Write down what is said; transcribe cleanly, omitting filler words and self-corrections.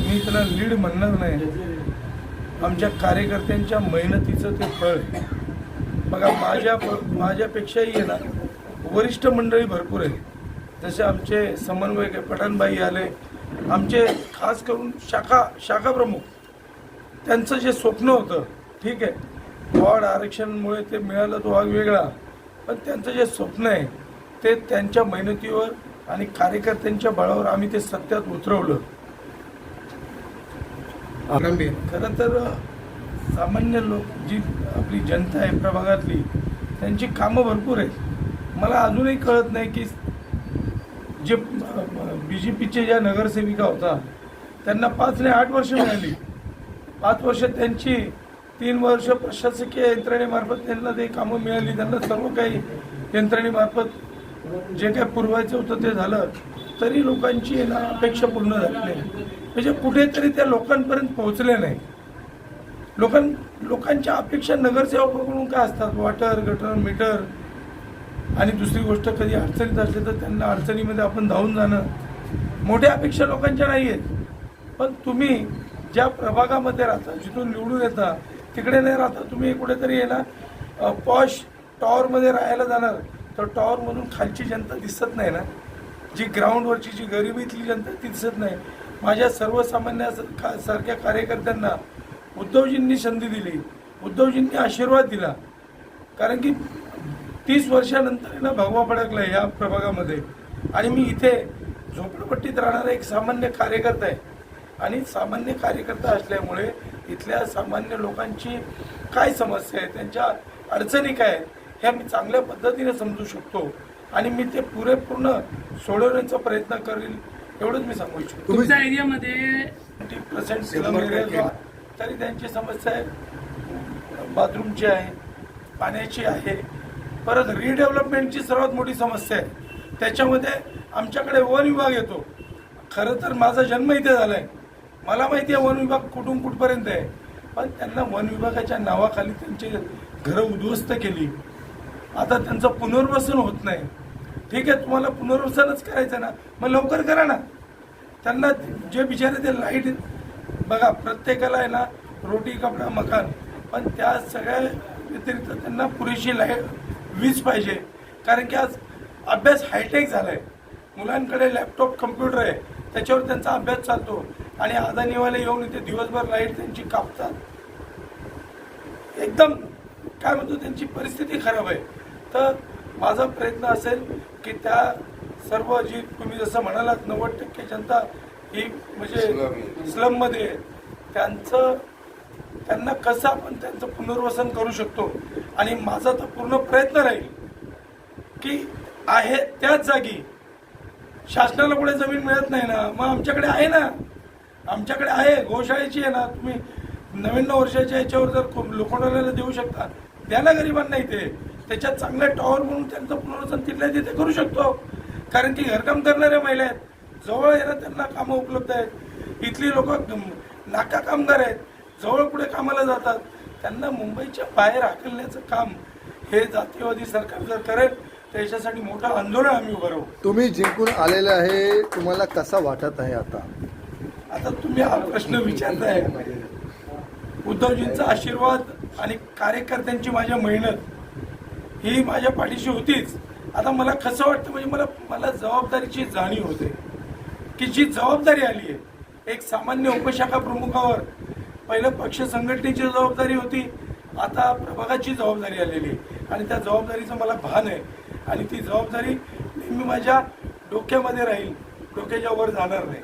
मी त्याला लीड म्हणणार नाही, आमच्या कार्यकर्त्यांच्या मेहनतीचं ते फळ आहे. बघा माझ्यापेक्षाही आहे ना वरिष्ठ मंडळी भरपूर आहे. जसे आमचे समन्वयक पठाणबाई आले, आमचे खास करून शाखा प्रमुख, त्यांचं जे स्वप्न होतं, ठीक आहे वॉर्ड आरक्षणमुळे ते मिळालं तो भाग वेगळा, पण त्यांचं जे स्वप्न आहे ते त्यांच्या मेहनतीवर आणि कार्यकर्त्यांच्या बळावर आम्ही ते सत्यात उतरवलं. खरं तर सामान्य लोक, जी आपली जनता आहे प्रभागातली, त्यांची कामं भरपूर आहेत. मला अजूनही कळत नाही की जे BJPचे ज्या नगरसेविका होता त्यांना 5 आणि 8 वर्ष मिळाली. 5 वर्ष त्यांची, 3 वर्ष प्रशासकीय यंत्रणेमार्फत त्यांना ते कामं मिळाली. त्यांना सर्व काही यंत्रणेमार्फत जे काही पुरवायचं होतं ते झालं, तरी लोकांची ना अपेक्षा पूर्ण झाली नाही. म्हणजे कुठेतरी त्या लोकांपर्यंत पोहोचले नाही. लोकांच्या अपेक्षा नगरसेवकाकडून काय असतात, वॉटर, गटर, मीटर, आणि दुसरी गोष्ट कधी अडचणीत असले तर त्यांना अडचणीमध्ये आपण धावून जाणं, मोठ्या अपेक्षा लोकांच्या नाही आहेत. पण तुम्ही ज्या प्रभागामध्ये राहता, जिथून निवडून येता, तिकडे नाही राहता, तुम्ही कुठेतरी येणार पॉश टॉवरमध्ये राहायला जाणार, तर टॉवरमधून खालची जनता दिसत नाही ना, जी ग्राउंडवरची जी गरिबीतली जनता ती दिसत नाही. माझ्या सर्वसामान्य सारख्या कार्यकर्त्यांना उद्धवजींनी संधी दिली, उद्धवजींनी आशीर्वाद दिला. कारण की 30 वर्षानंतर ना भगवा फडकला या प्रभागामध्ये, आणि मी इथे झोपडपट्टीत राहणारा एक सामान्य कार्यकर्ता आहे. आणि सामान्य कार्यकर्ता असल्यामुळे इथल्या सामान्य लोकांची काय समस्या आहे, त्यांच्या अडचणी काय आहेत, ह्या मी चांगल्या पद्धतीने समजू शकतो आणि मी ते पूर्ण सोडवण्याचा प्रयत्न करेल, एवढंच मी सांगू इच्छितो. तुमच्या एरियामध्ये 20% स्लम एरिया, तरी त्यांची समस्या आहे, बाथरूमची आहे, पाण्याची आहे, परत रिडेव्हलपमेंटची सर्वात मोठी समस्या आहे. त्याच्यामध्ये आमच्याकडे वन विभाग येतो. खरं तर माझा जन्म इथे झाला आहे, मला माहिती आहे वन विभाग कुठून कुठपर्यंत आहे, पण त्यांना वन विभागाच्या नावाखाली त्यांची घरं उद्ध्वस्त केली. आता त्यांचं पुनर्वसन होत नाही. ठीक आहे, तुम्हाला पुनर्वसनच करायचं ना, मग लवकर करा ना. त्यांना जे बिचारे ते लाईट, बघा प्रत्येकाला आहे ना रोटी कपडा मकान, पण त्या सगळ्या व्यतिरिक्त त्यांना पुरेशी वीज पाहिजे. कारण की आज अभ्यास हायटेक झाला आहे, मुलांकडे लॅपटॉप कम्प्युटर आहे, त्याच्यावर त्यांचा अभ्यास चालतो, आणि अदानीवाले येऊन इथे दिवसभर लाईट त्यांची कापतात. एकदम काय म्हणतो, त्यांची परिस्थिती खराब आहे. तर माझा प्रयत्न असेल की त्या सर्व जी तुम्ही जसं म्हणालात 90% जनता ही म्हणजे स्लममध्ये, त्यांना कसं आपण त्यांचं पुनर्वसन करू शकतो. आणि माझा तर पूर्ण प्रयत्न राहील की आहे त्याच जागी, शासनाला पुढे जमीन मिळत नाही ना, मग आमच्याकडे आहे ना, आमच्याकडे आहे, गोशाळेची आहे ना. तुम्ही 99 वर्षाच्या याच्यावर जर लोखंडाला देऊ शकता, द्या ना गरिबांना इथे. त्याच्यात चांगल्या टॉवर म्हणून त्यांचं पुनर्वसन तिथल्या तिथे करू शकतो. कारण की घरकाम करणाऱ्या महिला आहेत, जवळ आहे ना, त्यांना कामं उपलब्ध आहेत. इथली लोक नाका कामगार आहेत, जवळ पुढे कामाला जातात. त्यांना मुंबईच्या बाहेर हाकलण्याचं काम हे जातीवादी सरकार जर करेल तर याच्यासाठी मोठं आंदोलन आम्ही उभं राहू. तुम्ही जिंकून आलेले आहे, तुम्हाला कसा वाटत आहे आता तुम्ही हा प्रश्न विचारताय. उद्धवजींचा आशीर्वाद आणि कार्यकर्त्यांची माझ्या मेहनत ही माझ्या पाठीशी होतीच. आता मला कसं वाटतं, म्हणजे मला जबाबदारीची जाणीव होते की जी जबाबदारी आली आहे, एक सामान्य उपशाखा प्रमुखावर पहिलं पक्ष संघटनेची जबाबदारी होती, आता प्रभागाची जबाबदारी आलेली आहे. आणि त्या जबाबदारीचं मला भान आहे, आणि ती जबाबदारी नेहमी माझ्या डोक्यामध्ये राहील, डोक्याच्या वर जाणार नाही.